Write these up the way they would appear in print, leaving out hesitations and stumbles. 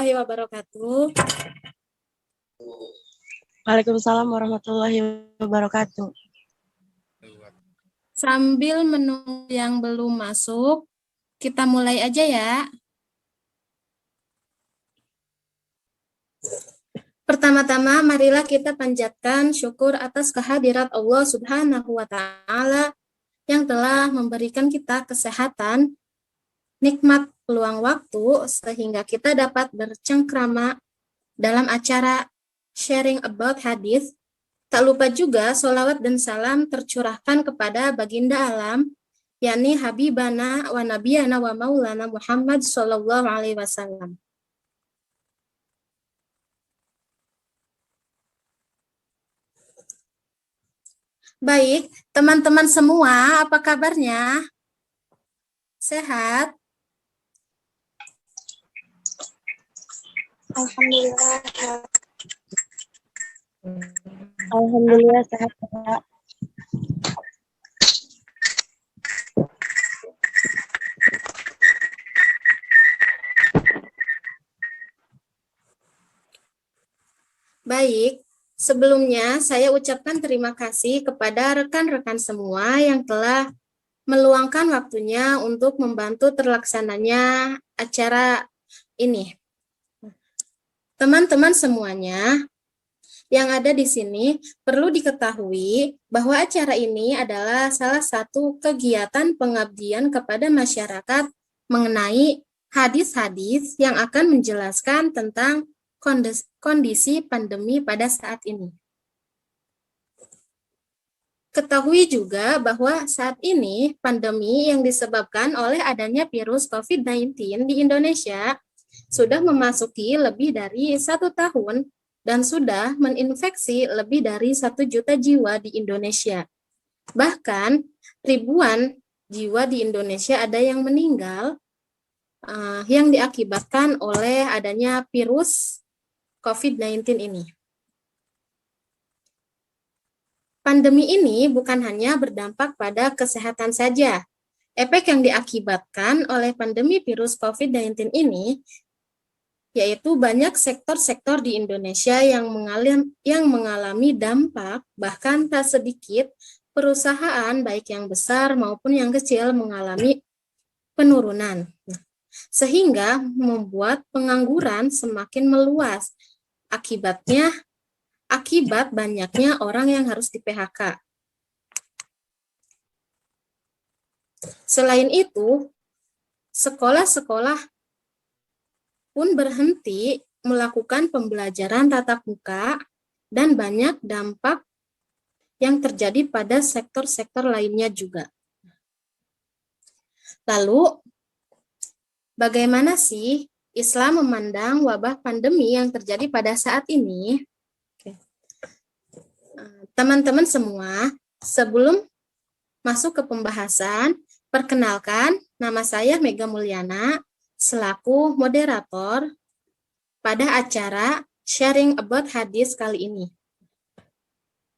warahmatullahi wabarakatuh. Waalaikumsalam warahmatullahi wabarakatuh. Sambil menunggu yang belum masuk, kita mulai aja ya. Pertama-tama, marilah kita panjatkan syukur atas kehadirat Allah Subhanahu wa Ta'ala yang telah memberikan kita kesehatan, nikmat peluang waktu, sehingga kita dapat bercengkrama dalam acara sharing about hadis. Tak lupa juga sholawat dan salam tercurahkan kepada baginda alam, yakni Habibana wa Nabiyana wa Maulana Muhammad Sallallahu Alaihi Wasallam. Baik, teman-teman semua, apa kabarnya? Sehat? Alhamdulillah. Alhamdulillah sehat, Pak. Baik, sebelumnya saya ucapkan terima kasih kepada rekan-rekan semua yang telah meluangkan waktunya untuk membantu terlaksananya acara ini. Teman-teman semuanya yang ada di sini perlu diketahui bahwa acara ini adalah salah satu kegiatan pengabdian kepada masyarakat mengenai hadis-hadis yang akan menjelaskan tentang kondisi pandemi pada saat ini. Ketahui juga bahwa saat ini pandemi yang disebabkan oleh adanya virus COVID-19 di Indonesia sudah memasuki lebih dari 1 tahun dan sudah menginfeksi lebih dari 1 juta jiwa di Indonesia. Bahkan ribuan jiwa di Indonesia ada yang meninggal yang diakibatkan oleh adanya virus COVID-19 ini. Pandemi ini bukan hanya berdampak pada kesehatan saja. Efek yang diakibatkan oleh pandemi virus COVID-19 ini yaitu banyak sektor-sektor di Indonesia yang mengalami dampak, bahkan tak sedikit perusahaan baik yang besar maupun yang kecil mengalami penurunan. Sehingga membuat pengangguran semakin meluas. Akibat banyaknya orang yang harus di-PHK. Selain itu, sekolah-sekolah pun berhenti melakukan pembelajaran tatap muka dan banyak dampak yang terjadi pada sektor-sektor lainnya juga. Lalu, bagaimana sih Islam memandang wabah pandemi yang terjadi pada saat ini? Teman-teman semua, sebelum masuk ke pembahasan, perkenalkan nama saya Mega Mulyana, selaku moderator pada acara Sharing About Hadis kali ini.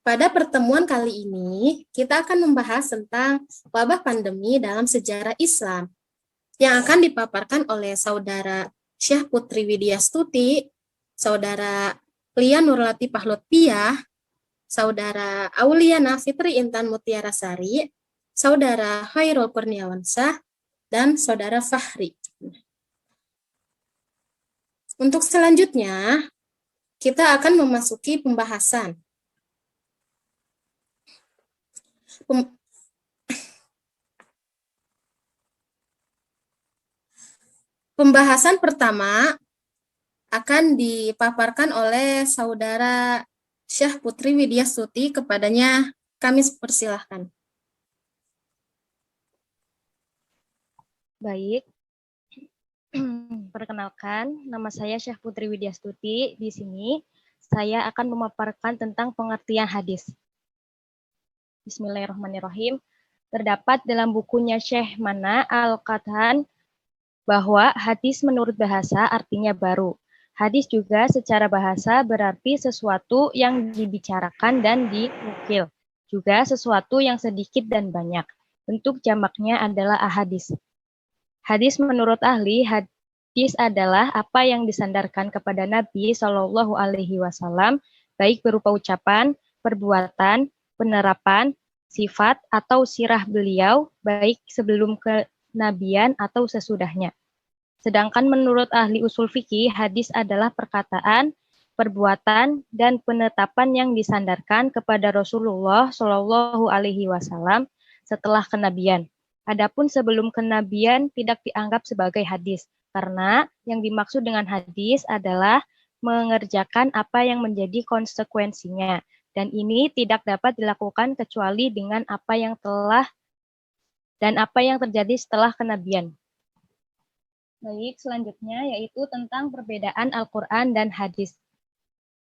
Pada pertemuan kali ini, kita akan membahas tentang wabah pandemi dalam sejarah Islam yang akan dipaparkan oleh Saudara Syah Putri Widyastuti, Saudara Lia Nurlatifah Lutfiah, Saudara Auliana Fitri Intan Mutiara Sari, Saudara Khairul Kurniawansyah, dan Saudara Fahri. Untuk selanjutnya, kita akan memasuki pembahasan. Pembahasan pertama akan dipaparkan oleh Saudara Syah Putri Widyastuti, kepadanya kami persilahkan. Baik. Perkenalkan, nama saya Syah Putri Widyastuti. Di sini saya akan memaparkan tentang pengertian hadis. Bismillahirrahmanirrahim. Terdapat dalam bukunya Syekh Mana Al-Qathan bahwa hadis menurut bahasa artinya baru. Hadis juga secara bahasa berarti sesuatu yang dibicarakan dan dinukil. Juga sesuatu yang sedikit dan banyak. Bentuk jamaknya adalah ahadis. Hadis menurut ahli Hadis adalah apa yang disandarkan kepada Nabi Shallallahu Alaihi Wasallam, baik berupa ucapan, perbuatan, penerapan, sifat atau sirah beliau, baik sebelum kenabian atau sesudahnya. Sedangkan menurut ahli usul fikih, hadis adalah perkataan, perbuatan, dan penetapan yang disandarkan kepada Rasulullah Shallallahu Alaihi Wasallam setelah kenabian. Adapun sebelum kenabian tidak dianggap sebagai hadis, karena yang dimaksud dengan hadis adalah mengerjakan apa yang menjadi konsekuensinya, dan ini tidak dapat dilakukan kecuali dengan apa yang telah dan apa yang terjadi setelah kenabian. Baik, selanjutnya yaitu tentang perbedaan Al-Quran dan hadis.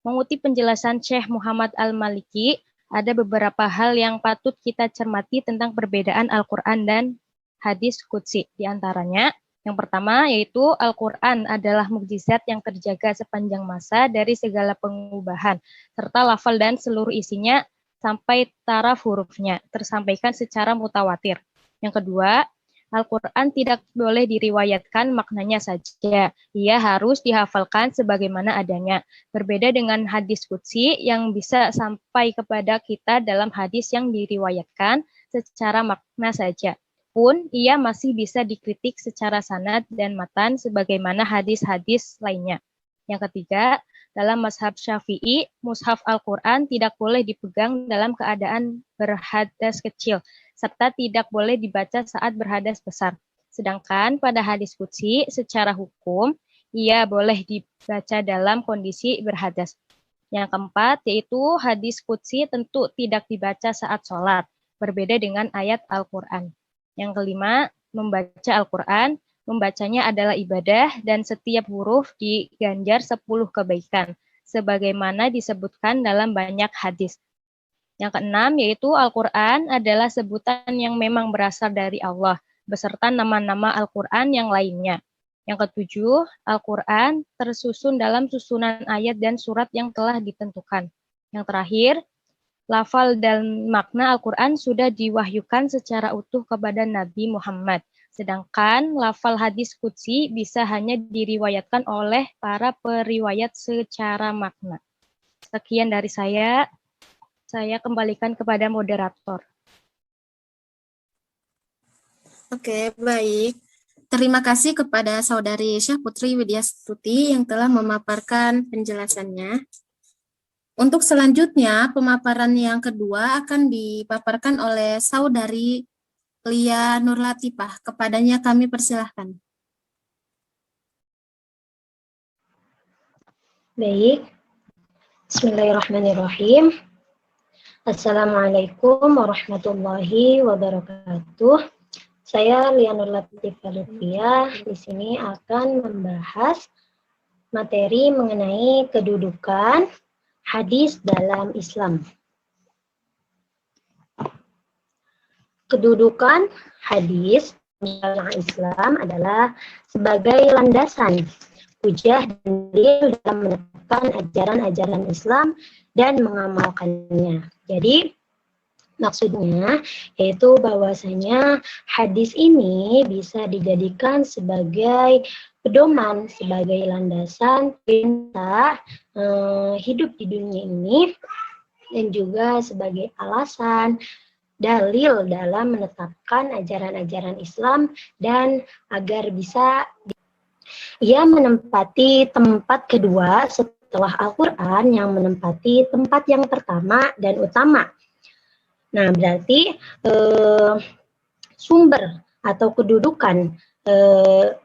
Mengutip penjelasan Syekh Muhammad Al-Maliki, ada beberapa hal yang patut kita cermati tentang perbedaan Al-Quran dan hadis qudsi. Di antaranya, yang pertama yaitu Al-Quran adalah mukjizat yang terjaga sepanjang masa dari segala pengubahan, serta lafal dan seluruh isinya sampai taraf hurufnya tersampaikan secara mutawatir. Yang kedua, Al-Quran tidak boleh diriwayatkan maknanya saja. Ia harus dihafalkan sebagaimana adanya. Berbeda dengan hadis qudsi yang bisa sampai kepada kita dalam hadis yang diriwayatkan secara makna saja. Pun ia masih bisa dikritik secara sanad dan matan sebagaimana hadis-hadis lainnya. Yang ketiga, dalam mazhab Syafi'i, mushaf Al-Quran tidak boleh dipegang dalam keadaan berhadas kecil, serta tidak boleh dibaca saat berhadas besar. Sedangkan pada hadis qudsi, secara hukum, ia boleh dibaca dalam kondisi berhadas. Yang keempat, yaitu hadis qudsi tentu tidak dibaca saat sholat, berbeda dengan ayat Al-Quran. Yang kelima, membaca Al-Quran, membacanya adalah ibadah dan setiap huruf diganjar 10 kebaikan, sebagaimana disebutkan dalam banyak hadis. Yang keenam, yaitu Al-Quran adalah sebutan yang memang berasal dari Allah, beserta nama-nama Al-Quran yang lainnya. Yang ketujuh, Al-Quran tersusun dalam susunan ayat dan surat yang telah ditentukan. Yang terakhir, lafal dan makna Al-Quran sudah diwahyukan secara utuh kepada Nabi Muhammad. Sedangkan lafal hadis qudsi bisa hanya diriwayatkan oleh para periwayat secara makna. Sekian dari saya kembalikan kepada moderator. Oke, baik. Terima kasih kepada Saudari Syah Putri Widyastuti yang telah memaparkan penjelasannya. Untuk selanjutnya, pemaparan yang kedua akan dipaparkan oleh Saudari Lia Nurlatifah. Kepadanya kami persilahkan. Baik. Bismillahirrahmanirrahim. Assalamualaikum warahmatullahi wabarakatuh. Saya Lia Nurlatifah Lutfia di sini akan membahas materi mengenai kedudukan hadis dalam Islam. Kedudukan hadis dalam Islam adalah sebagai landasan, hujah dan dalil dalam menetapkan ajaran-ajaran Islam dan mengamalkannya. Jadi, maksudnya yaitu bahwasanya hadis ini bisa dijadikan sebagai pedoman, sebagai landasan kita hidup di dunia ini, dan juga sebagai alasan dalil dalam menetapkan ajaran-ajaran Islam dan agar bisa ia menempati tempat kedua setelah Al-Quran yang menempati tempat yang pertama dan utama. Nah, berarti sumber atau kedudukan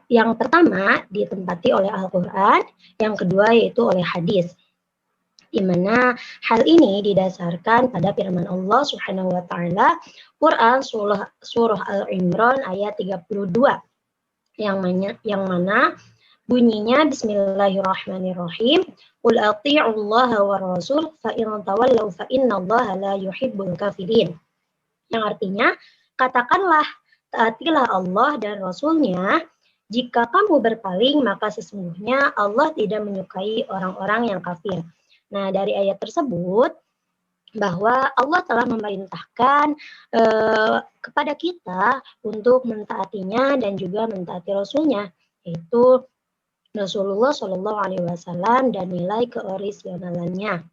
yang pertama ditempati oleh Al-Quran, yang kedua yaitu oleh hadis. Di mana hal ini didasarkan pada firman Allah Subhanahu wa taala Quran surah Al-Imran ayat 32 yang mana bunyinya Bismillahirrahmanirrahim. Qul athi'ullaha wa rasul fa in tawallaw fa innallaha la yuhibbul kafirin. Yang artinya, katakanlah taatilah Allah dan Rasulnya. Jika kamu berpaling, maka sesungguhnya Allah tidak menyukai orang-orang yang kafir. Nah, dari ayat tersebut bahwa Allah telah memerintahkan kepada kita untuk mentaatinya dan juga mentaati Rasulnya, yaitu Rasulullah Shallallahu Alaihi Wasallam dan nilai keorisionalannya.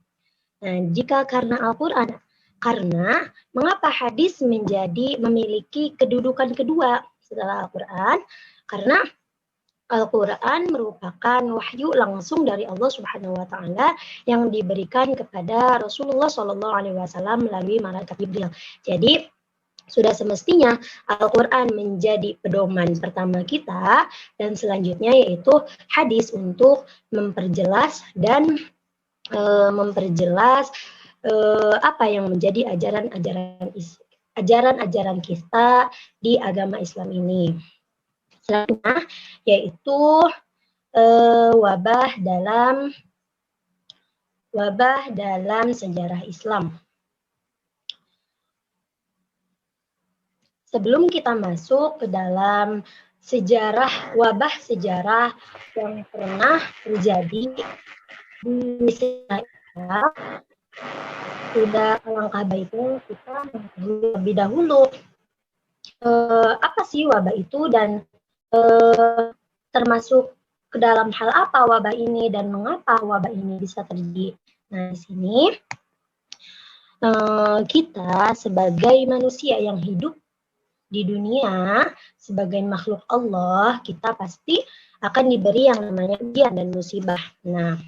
Nah, jika karena Al-Quran, karena mengapa hadis memiliki kedudukan kedua setelah Al-Quran? Karena Al-Quran merupakan wahyu langsung dari Allah Subhanahu wa taala yang diberikan kepada Rasulullah Shallallahu alaihi wasallam melalui malaikat Jibril. Jadi sudah semestinya Al-Quran menjadi pedoman pertama kita dan selanjutnya yaitu hadis untuk memperjelas dan apa yang menjadi ajaran-ajaran kita di agama Islam ini. Selanjutnya yaitu wabah dalam sejarah Islam. Sebelum kita masuk ke dalam wabah sejarah yang pernah terjadi di sejarah, sudah alangkah baiknya kita mengetahui lebih dahulu apa sih wabah itu dan termasuk ke dalam hal apa wabah ini dan mengapa wabah ini bisa terjadi. Nah, di sini kita sebagai manusia yang hidup di dunia, sebagai makhluk Allah, kita pasti akan diberi yang namanya ujian dan musibah. Nah,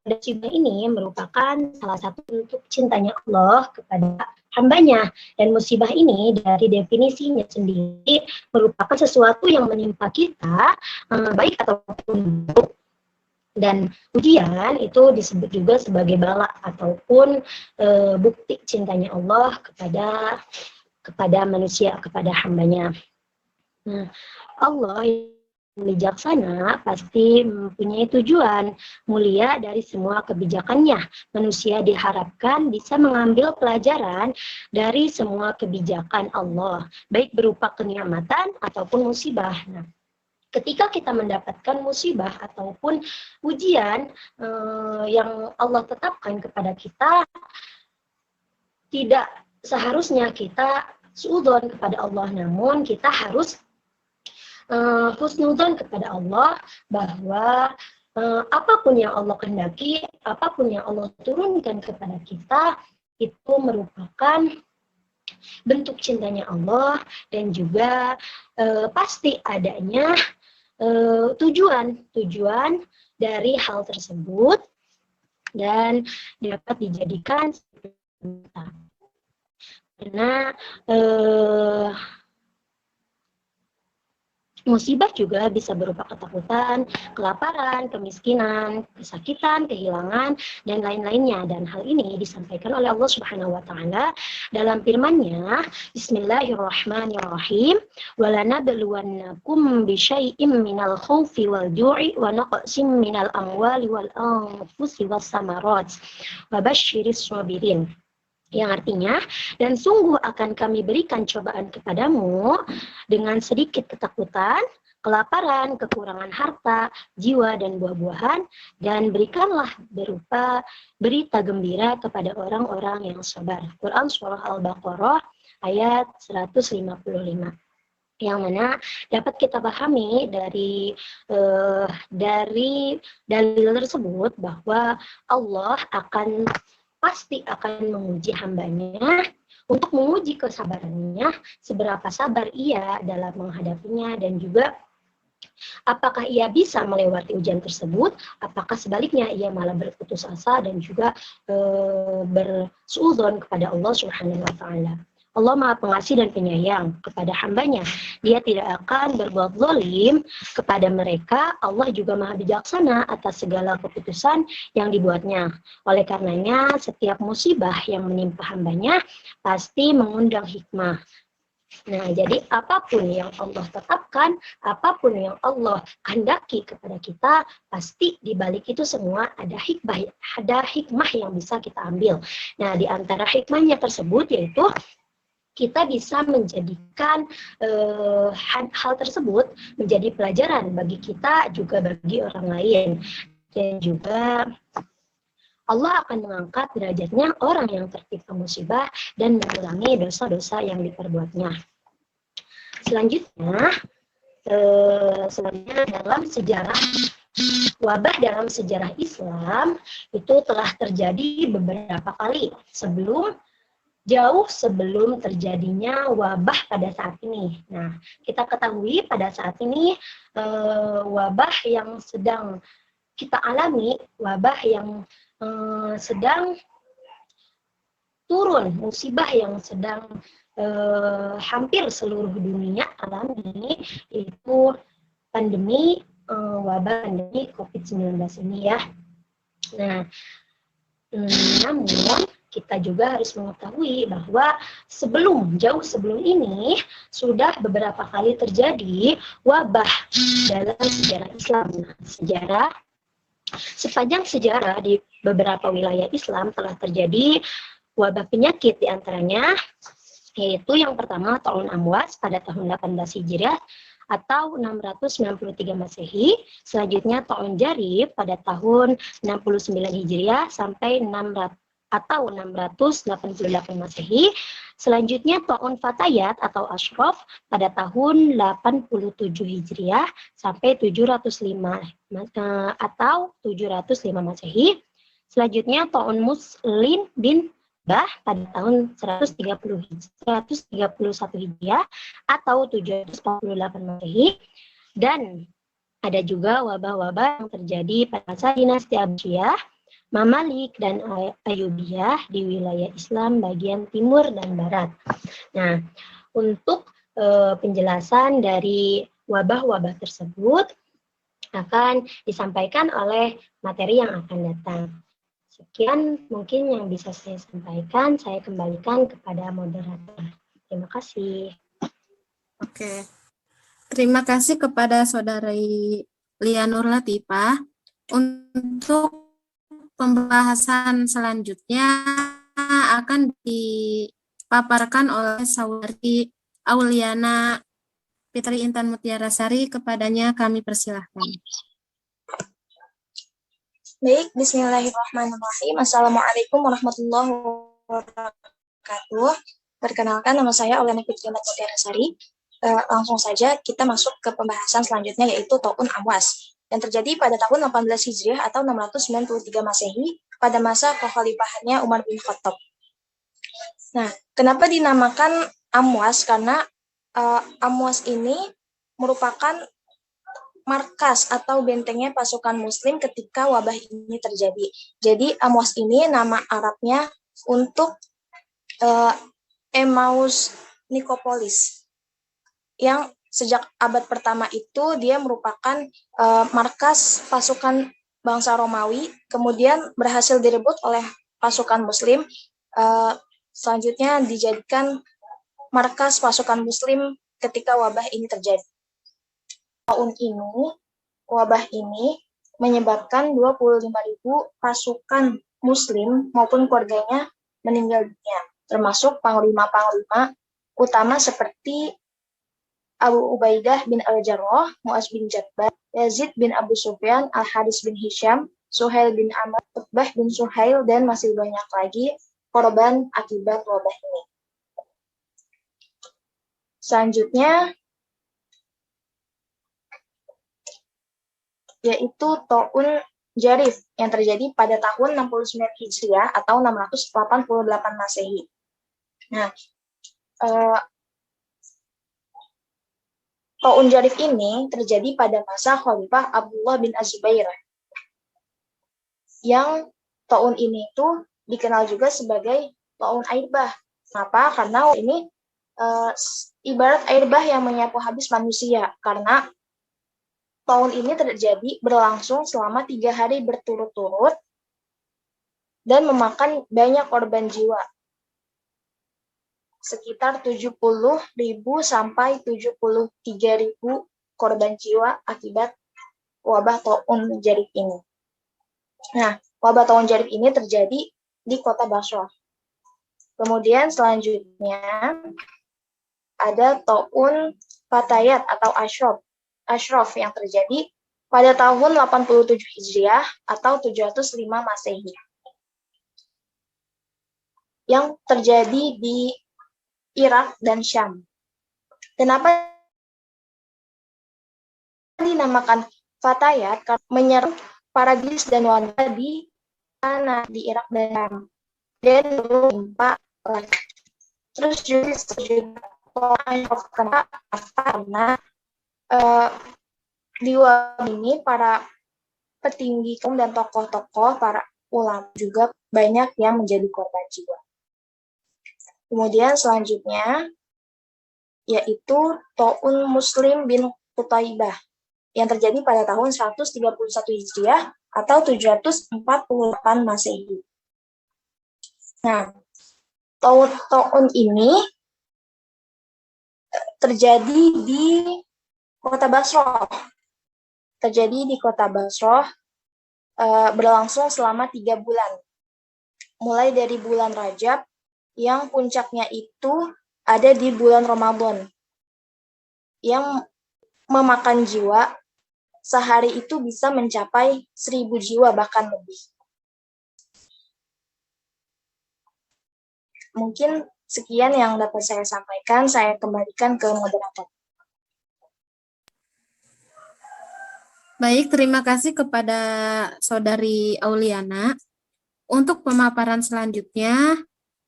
musibah ini merupakan salah satu bentuk cintanya Allah kepada hambanya, dan musibah ini dari definisinya sendiri merupakan sesuatu yang menimpa kita, baik ataupun buruk. Dan ujian itu disebut juga sebagai bala ataupun bukti cintanya Allah kepada manusia, kepada hambanya. Nah, Allah bijaksana pasti mempunyai tujuan mulia dari semua kebijakannya. Manusia diharapkan bisa mengambil pelajaran dari semua kebijakan Allah, baik berupa kenikmatan ataupun musibah. Nah, ketika kita mendapatkan musibah ataupun ujian yang Allah tetapkan kepada kita, tidak seharusnya kita suudzon kepada Allah, namun kita harus husnudzon kepada Allah bahwa apapun yang Allah kehendaki, apapun yang Allah turunkan kepada kita itu merupakan bentuk cintanya Allah dan juga pasti adanya tujuan dari hal tersebut dan dapat dijadikan karena musibah juga bisa berupa ketakutan, kelaparan, kemiskinan, kesakitan, kehilangan, dan lain-lainnya. Dan hal ini disampaikan oleh Allah Subhanahu wa taala dalam firman-Nya, Bismillahirrahmanirrahim, "Walanabluwannakum bisyai'im minal khaufi wal ju'i wa naqsim minal amwali wal anfusi was samarat wa basyiris sabirin." Yang artinya, dan sungguh akan kami berikan cobaan kepadamu dengan sedikit ketakutan, kelaparan, kekurangan harta, jiwa, dan buah-buahan, dan berikanlah berupa berita gembira kepada orang-orang yang sabar. Quran Surah Al-Baqarah ayat 155. Yang mana dapat kita pahami dari dalil tersebut bahwa Allah pasti akan menguji hambanya untuk menguji kesabarannya, seberapa sabar ia dalam menghadapinya, dan juga apakah ia bisa melewati ujian tersebut, apakah sebaliknya ia malah berputus asa dan juga bersuudzon kepada Allah Subhanahu wa taala. Allah Maha Pengasih dan Penyayang kepada hambanya. Dia tidak akan berbuat zalim kepada mereka. Allah juga Maha Bijaksana atas segala keputusan yang dibuatnya. Oleh karenanya, setiap musibah yang menimpa hambanya pasti mengundang hikmah. Nah, jadi apapun yang Allah tetapkan, apapun yang Allah kehendaki kepada kita, pasti di balik itu semua ada hikmah yang bisa kita ambil. Nah, di antara hikmahnya tersebut yaitu kita bisa menjadikan hal tersebut menjadi pelajaran bagi kita juga bagi orang lain. Dan juga Allah akan mengangkat derajatnya orang yang tertimpa musibah dan mengurangi dosa-dosa yang diperbuatnya. Selanjutnya, sebenarnya dalam sejarah wabah dalam sejarah Islam itu telah terjadi beberapa kali jauh sebelum terjadinya wabah pada saat ini. Nah, kita ketahui pada saat ini wabah yang sedang kita alami, wabah yang sedang turun, musibah yang sedang hampir seluruh dunia alami, yaitu wabah pandemi COVID-19 ini ya. Nah, namun kita juga harus mengetahui bahwa jauh sebelum ini sudah beberapa kali terjadi wabah dalam sejarah Islam. Nah, sepanjang sejarah di beberapa wilayah Islam telah terjadi wabah penyakit, diantaranya yaitu yang pertama tahun Amwas pada tahun 18 Hijriah atau 693 Masehi, selanjutnya tahun Jarib pada tahun 69 Hijriah sampai 688 Masehi, selanjutnya tahun Fatayat atau Ashraf pada tahun 87 Hijriah sampai 705 atau 705 Masehi, selanjutnya tahun Muslim bin pada tahun 131 Hijriah atau 748 Masehi, dan ada juga wabah-wabah yang terjadi pada masa dinasti Abbasiyah, Mamalik, dan Ayyubiyah di wilayah Islam bagian timur dan barat. Nah, untuk penjelasan dari wabah-wabah tersebut akan disampaikan oleh materi yang akan datang. Sekian mungkin yang bisa saya sampaikan, saya kembalikan kepada moderator. Terima kasih. Oke. Terima kasih kepada Saudari Lia Nur Latifah. Untuk pembahasan selanjutnya akan dipaparkan oleh Saudari Auliana Fitri Intan Mutiara Sari. Kepadanya kami persilahkan. Baik, bismillahirrahmanirrahim. Assalamualaikum warahmatullahi wabarakatuh. Perkenalkan, nama saya Auliana Fitri Intan Mutiara Sari. Langsung saja kita masuk ke pembahasan selanjutnya, yaitu Ta'un Amwas yang terjadi pada tahun 18 Hijriah atau 693 Masehi pada masa kekhalifahannya Umar bin Khattab. Nah, kenapa dinamakan Amwas? Karena Amwas ini merupakan markas atau bentengnya pasukan Muslim ketika wabah ini terjadi. Jadi Amwas ini nama Arabnya untuk Emmaus Nikopolis, yang sejak abad pertama itu dia merupakan markas pasukan bangsa Romawi, kemudian berhasil direbut oleh pasukan Muslim, selanjutnya dijadikan markas pasukan Muslim ketika wabah ini terjadi. Wabah ini menyebabkan 25.000 pasukan Muslim maupun keluarganya meninggal dunia, termasuk panglima-panglima utama seperti Abu Ubaidah bin Al-Jarrah, Mu'az bin Jabbar, Yazid bin Abu Sufyan, Al-Haris bin Hisham, Suhail bin Amr, Utbah bin Suhail, dan masih banyak lagi korban akibat wabah ini. Selanjutnya yaitu Ta'un Jarif yang terjadi pada tahun 69 Hijriah atau 688 Masehi. Nah, Ta'un Jarif ini terjadi pada masa Khalifah Abdullah bin Az-Zubair. Yang Ta'un ini itu dikenal juga sebagai Ta'un air bah. Kenapa? Karena ini ibarat air bah yang menyapu habis manusia, karena tahun ini berlangsung selama 3 hari berturut-turut dan memakan banyak korban jiwa, sekitar 70.000 sampai 73.000 korban jiwa akibat wabah Ta'un Jarif ini. Nah, wabah Ta'un Jarif ini terjadi di kota Basrah. Kemudian selanjutnya ada Ta'un Fatayat atau Ashraf yang terjadi pada tahun 87 Hijriah atau 705 Masehi, yang terjadi di Irak dan Syam. Kenapa dinamakan Fatayat karena menyerang para gadis dan wanita di Irak dan Syam. Dan menimpa terus juga karena di wabah ini para petinggi kaum dan tokoh-tokoh, para ulama juga banyak yang menjadi korban jiwa. Kemudian selanjutnya yaitu Ta'un Muslim bin Qutaibah yang terjadi pada tahun 131 Hijriah atau 748 Masehi. Nah, Ta'un ini terjadi di Kota Basrah. Berlangsung selama 3 bulan. Mulai dari bulan Rajab, yang puncaknya itu ada di bulan Ramadan, yang memakan jiwa sehari itu bisa mencapai 1.000 jiwa bahkan lebih. Mungkin sekian yang dapat saya sampaikan, saya kembalikan ke moderator. Baik, terima kasih kepada Saudari Auliana. Untuk pemaparan selanjutnya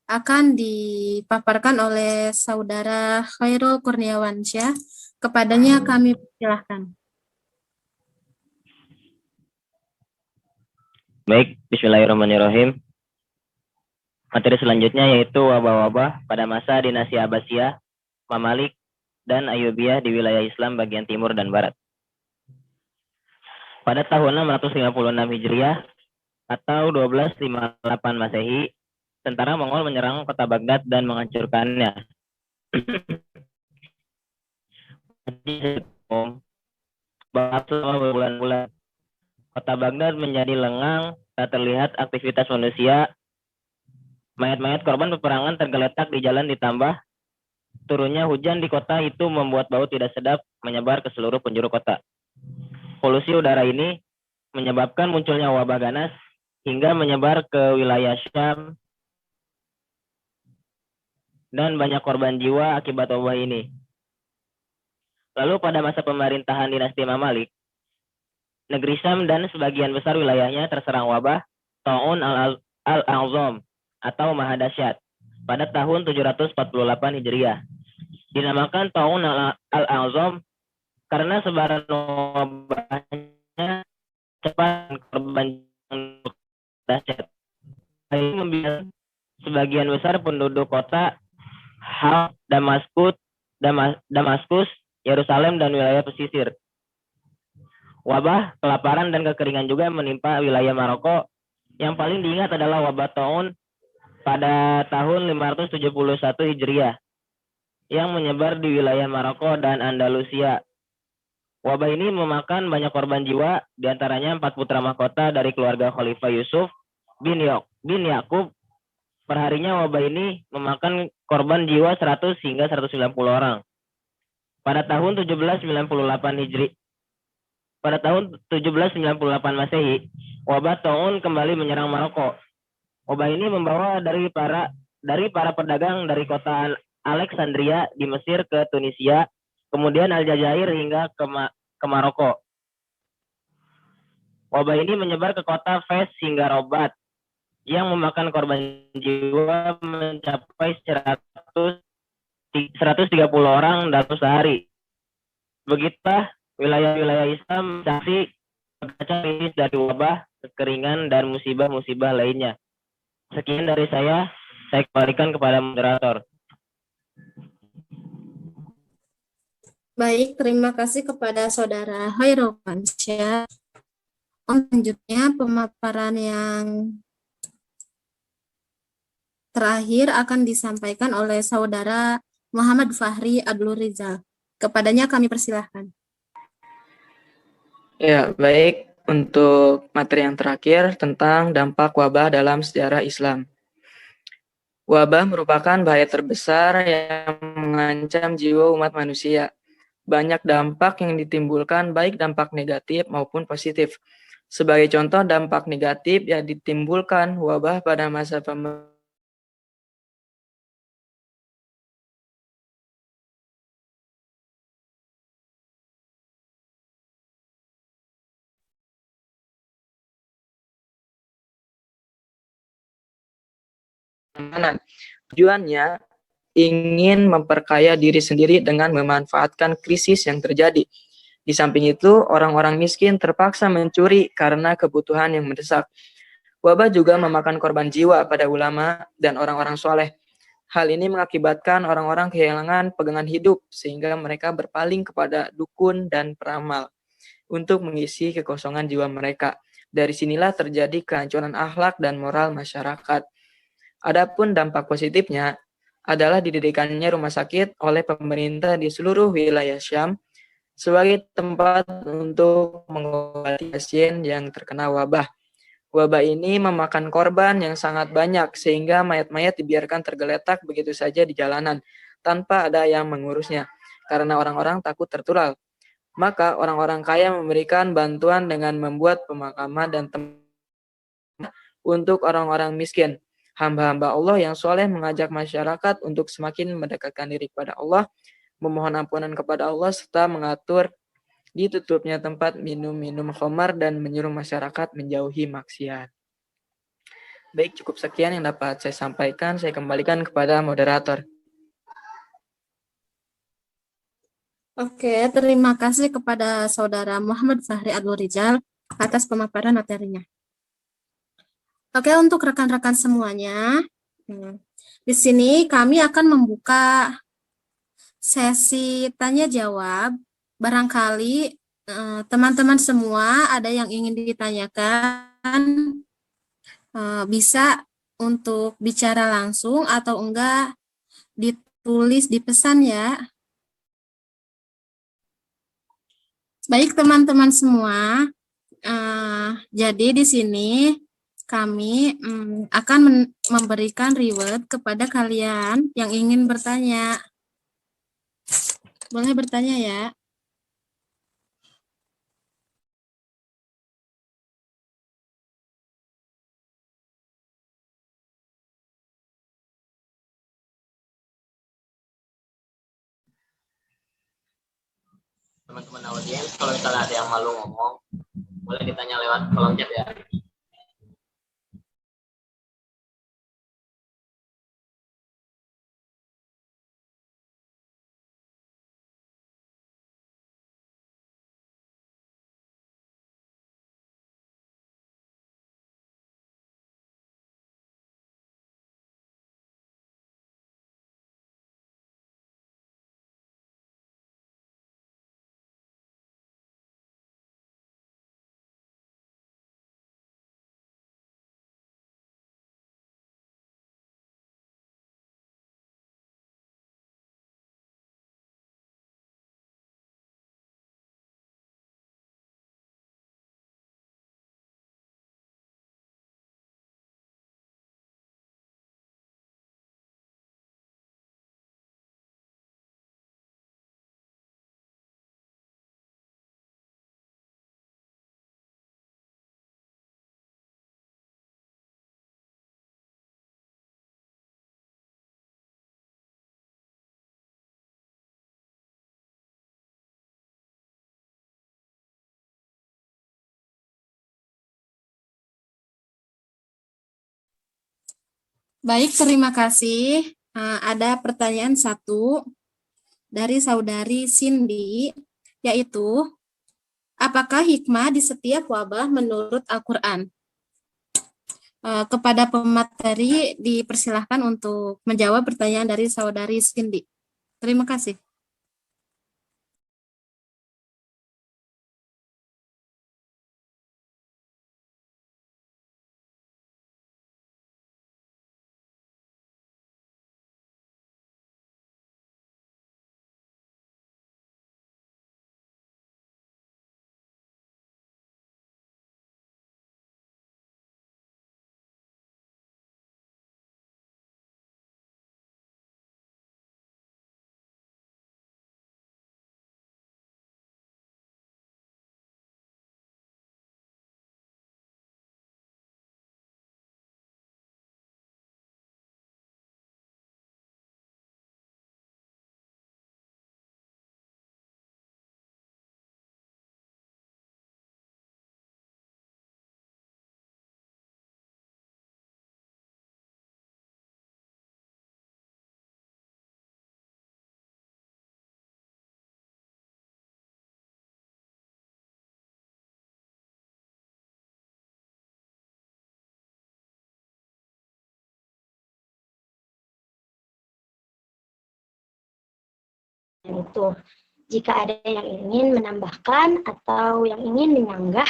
akan dipaparkan oleh Saudara Khairul Kurniawansyah. Kepadanya kami persilahkan. Baik, bismillahirrahmanirrahim. Materi selanjutnya yaitu wabah-wabah pada masa dinasti Abbasiyah, Mamalik, dan Ayyubiyah di wilayah Islam bagian timur dan barat. Pada tahun 656 Hijriah atau 1258 Masehi, tentara Mongol menyerang kota Baghdad dan menghancurkannya. Selama berbulan-bulan, kota Baghdad menjadi lengang, tak terlihat aktivitas manusia. Mayat-mayat korban peperangan tergeletak di jalan, ditambah turunnya hujan di kota itu membuat bau tidak sedap menyebar ke seluruh penjuru kota. Polusi udara ini menyebabkan munculnya wabah ganas hingga menyebar ke wilayah Syam dan banyak korban jiwa akibat wabah ini. Lalu pada masa pemerintahan dinasti Mamalik, negeri Syam dan sebagian besar wilayahnya terserang wabah Ta'un al-A'zam atau Maha Dahsyat pada tahun 748 Hijriah. Dinamakan Ta'un al-A'zam karena sebaran wabahnya cepat korban dahsyat. Ini membuat sebagian besar penduduk kota Hal, Damaskus, Yerusalem, dan wilayah pesisir. Wabah, kelaparan, dan kekeringan juga menimpa wilayah Maroko. Yang paling diingat adalah wabah Ta'un pada tahun 571 Hijriah yang menyebar di wilayah Maroko dan Andalusia. Wabah ini memakan banyak korban jiwa, diantaranya 4 putra mahkota dari keluarga Khalifah Yusuf bin Yakub. Perharinya wabah ini memakan korban jiwa 100 hingga 190 orang. Pada tahun 1798 Masehi, wabah Ta'un kembali menyerang Maroko. Wabah ini membawa dari para pedagang dari kota Alexandria di Mesir ke Tunisia, kemudian Aljazair hingga ke Maroko. Wabah ini menyebar ke kota Fes hingga Rabat, yang memakan korban jiwa mencapai 130 orang dalam sehari. Begitulah wilayah-wilayah Islam saksi berkaca krisis dari wabah, kekeringan, dan musibah-musibah lainnya. Sekian dari saya kembalikan kepada moderator. Baik, terima kasih kepada Saudara Khairul Kurniawansyah. Selanjutnya pemaparan yang terakhir akan disampaikan oleh Saudara Muhammad Fahri Abdul Rizal. Kepadanya kami persilahkan. Ya, baik. Untuk materi yang terakhir tentang dampak wabah dalam sejarah Islam. Wabah merupakan bahaya terbesar yang mengancam jiwa umat manusia. Banyak dampak yang ditimbulkan, baik dampak negatif maupun positif. Sebagai contoh dampak negatif yang ditimbulkan wabah pada masa keamanan. Tujuannya ingin memperkaya diri sendiri dengan memanfaatkan krisis yang terjadi. Di samping itu, orang-orang miskin terpaksa mencuri karena kebutuhan yang mendesak. Wabah juga memakan korban jiwa pada ulama dan orang-orang soleh. Hal ini mengakibatkan orang-orang kehilangan pegangan hidup sehingga mereka berpaling kepada dukun dan peramal untuk mengisi kekosongan jiwa mereka. Dari sinilah terjadi kehancuran akhlak dan moral masyarakat. Adapun dampak positifnya adalah didirikannya rumah sakit oleh pemerintah di seluruh wilayah Syam sebagai tempat untuk mengobati pasien yang terkena wabah. Wabah ini memakan korban yang sangat banyak sehingga mayat-mayat dibiarkan tergeletak begitu saja di jalanan tanpa ada yang mengurusnya karena orang-orang takut tertular. Maka orang-orang kaya memberikan bantuan dengan membuat pemakaman dan tempat untuk orang-orang miskin. Hamba-hamba Allah yang soleh mengajak masyarakat untuk semakin mendekatkan diri kepada Allah, memohon ampunan kepada Allah, serta mengatur ditutupnya tempat minum-minum khamar dan menyuruh masyarakat menjauhi maksiat. Baik, cukup sekian yang dapat saya sampaikan. Saya kembalikan kepada moderator. Oke, terima kasih kepada Saudara Muhammad Fahri Abdul Rizal atas pemaparan materinya. Oke, untuk rekan-rekan semuanya, di sini kami akan membuka sesi tanya jawab. Barangkali teman-teman semua ada yang ingin ditanyakan, bisa untuk bicara langsung atau enggak ditulis di pesan ya. Baik teman-teman semua, jadi di sini kami akan memberikan reward kepada kalian yang ingin bertanya. Boleh bertanya ya. Teman-teman audiens, kalau misalnya ada yang malu ngomong, boleh ditanya lewat kolom chat ya. Baik, terima kasih. Ada pertanyaan satu dari Saudari Cindy, yaitu, apakah hikmah di setiap wabah menurut Al-Quran? Kepada pemateri dipersilahkan untuk menjawab pertanyaan dari Saudari Cindy. Terima kasih. itu. Jika ada yang ingin menambahkan atau yang ingin menyanggah,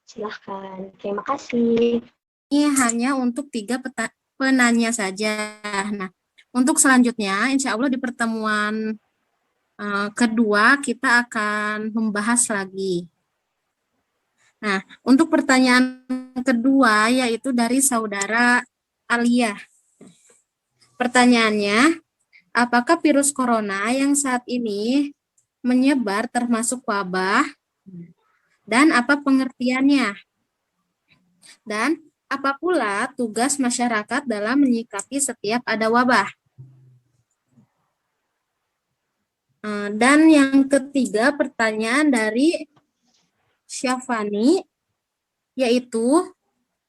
silahkan. Terima kasih. Ini hanya untuk 3 penanya saja. Nah, untuk selanjutnya, insya Allah di pertemuan kedua kita akan membahas lagi. Nah, untuk pertanyaan kedua yaitu dari saudara Alia. Pertanyaannya, apakah virus corona yang saat ini menyebar termasuk wabah? Dan apa pengertiannya? Dan apa pula tugas masyarakat dalam menyikapi setiap ada wabah? Dan yang ketiga, pertanyaan dari Syafani, yaitu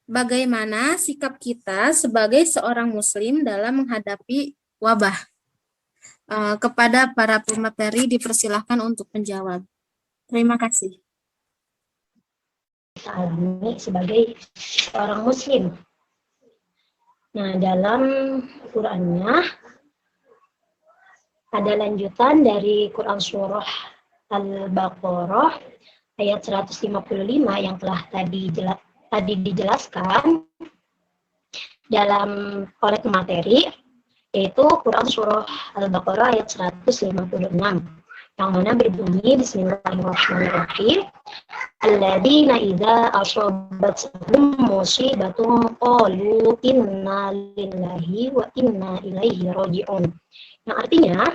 bagaimana sikap kita sebagai seorang muslim dalam menghadapi wabah? Kepada para pemateri dipersilahkan untuk menjawab. Terima kasih. Kita alami sebagai seorang muslim. Nah, dalam Qur'annya ada lanjutan dari Quran surah Al-Baqarah ayat 155 yang telah tadi dijelaskan dalam oleh pemateri, yaitu Quran surah Al-Baqarah ayat 156 yang mana berbunyi Bismillahirrahmanirrahim. Alladzina idza asabathum musibatun qalu inna lillahi wa inna ilaihi raji'un. Yang artinya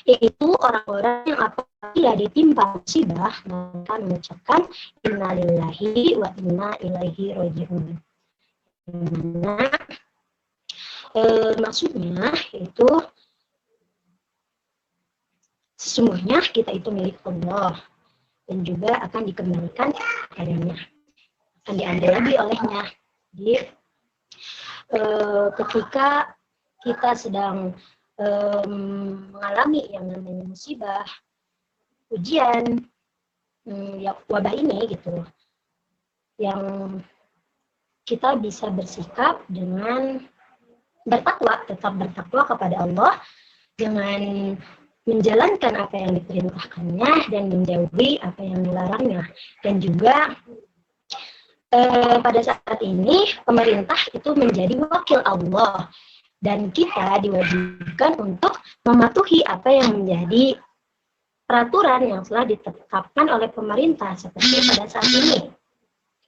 yaitu orang-orang yang apabila ditimpa musibah maka mengucapkan inna lillahi wa inna ilaihi raji'un. Nah, maksudnya itu sesungguhnya kita itu milik Allah dan juga akan dikembalikan kepadanya, akan diambil lagi olehnya. Jadi ketika kita sedang mengalami yang namanya musibah, ujian, ya, wabah ini gitu, yang kita bisa bersikap dengan bertakwa, tetap bertakwa kepada Allah dengan menjalankan apa yang diperintahkannya dan menjauhi apa yang dilarangnya. Dan juga pada saat ini pemerintah itu menjadi wakil Allah dan kita diwajibkan untuk mematuhi apa yang menjadi peraturan yang telah ditetapkan oleh pemerintah. Seperti pada saat ini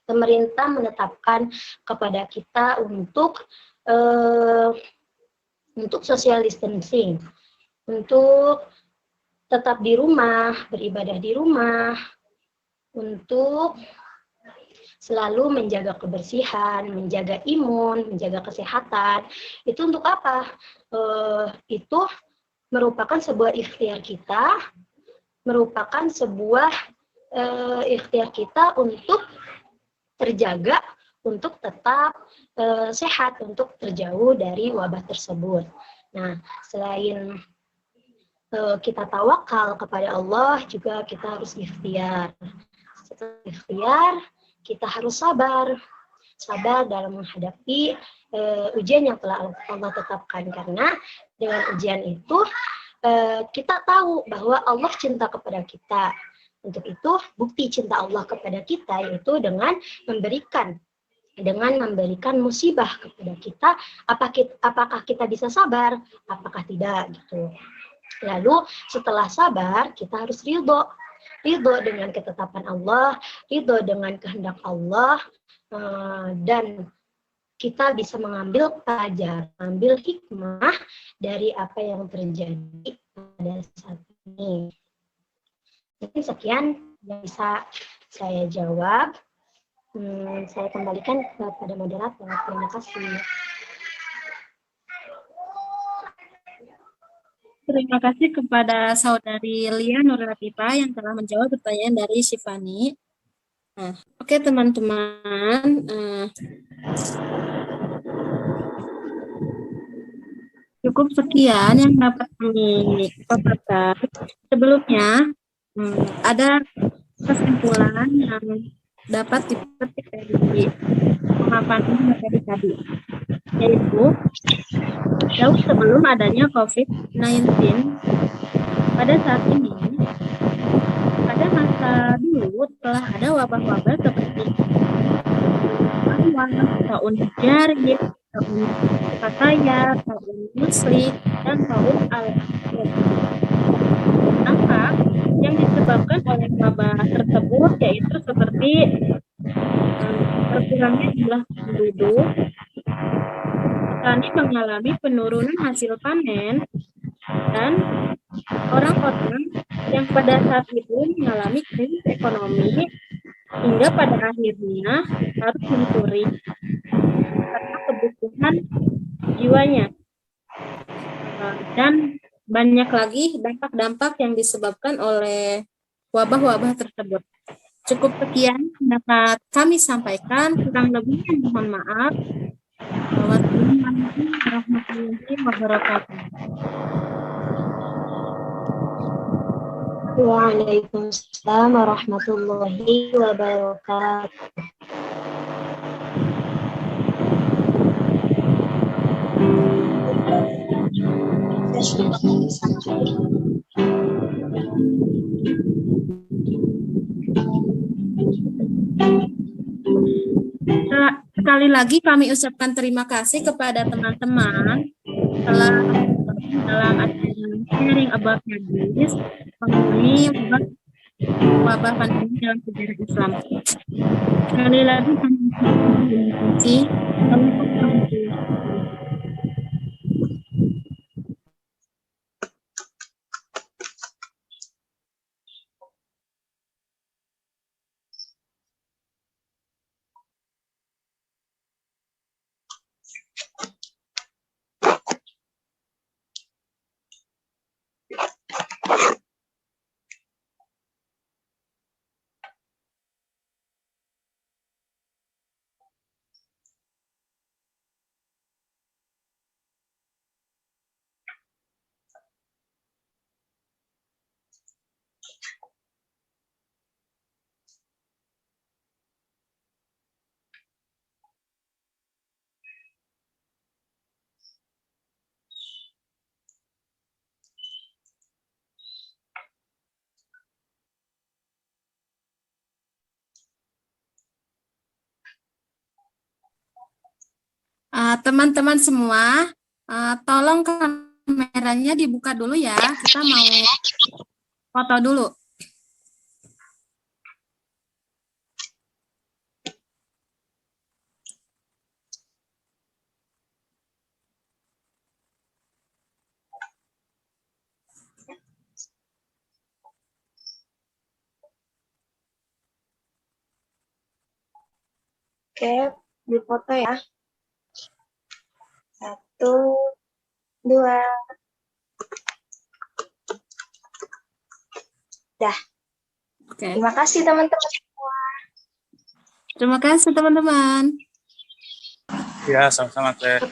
pemerintah menetapkan kepada kita untuk social distancing, untuk tetap di rumah, beribadah di rumah, untuk selalu menjaga kebersihan, menjaga imun, menjaga kesehatan. Itu untuk apa? Itu merupakan sebuah ikhtiar kita, merupakan sebuah ikhtiar kita untuk terjaga, untuk tetap sehat, untuk terjauh dari wabah tersebut. Nah, selain kita tawakal kepada Allah, juga kita harus ikhtiar. Setelah ikhtiar, kita harus sabar dalam menghadapi ujian yang telah Allah tetapkan. Karena dengan ujian itu kita tahu bahwa Allah cinta kepada kita. Untuk itu, bukti cinta Allah kepada kita yaitu dengan memberikan musibah kepada kita. Apakah kita bisa sabar? Apakah tidak? Gitu. Lalu setelah sabar, kita harus ridho dengan ketetapan Allah, ridho dengan kehendak Allah, dan kita bisa mengambil pelajaran, mengambil hikmah dari apa yang terjadi pada saat ini. Jadi sekian yang bisa saya jawab. Saya kembalikan kepada moderator. Terima kasih. Terima kasih kepada saudari Lia Nurlatifah yang telah menjawab pertanyaan dari Syifani. Nah, oke teman-teman, cukup sekian yang dapat kami paparkan. Sebelumnya, ada kesimpulan yang dapat dipetik dari pemaparan materi tadi, yaitu jauh sebelum adanya COVID-19, pada saat ini, pada masa dulu telah ada wabah-wabah seperti taun Hijriyah, taun Fataya, taun Muslim, dan taun Al-Qur'an. Dampak yang disebabkan oleh wabah tersebut yaitu seperti berkurangnya jumlah penduduk, petani mengalami penurunan hasil panen, dan orang-orang yang pada saat itu mengalami krisis ekonomi hingga pada akhirnya harus mencuri karena kebutuhan jiwanya. Dan banyak lagi dampak-dampak yang disebabkan oleh wabah-wabah tersebut. Cukup sekian dapat kami sampaikan, kurang lebihnya mohon maaf. Wassalamualaikum warahmatullahi wabarakatuh. Waalaikumsalam warahmatullahi wabarakatuh. Sekali lagi kami ucapkan terima kasih kepada teman-teman telah dalam acara sharing about hadis mengenai wabah pandemi dalam sejarah Islam. Sekali lagi kami ucapkan terima kasih. Teman-teman semua, tolong kameranya dibuka dulu ya. Kita mau foto dulu. Oke, difoto ya. 1, 2. Dah. Oke. Terima kasih teman-teman. Terima kasih teman-teman. Ya, sama-sama, Teh.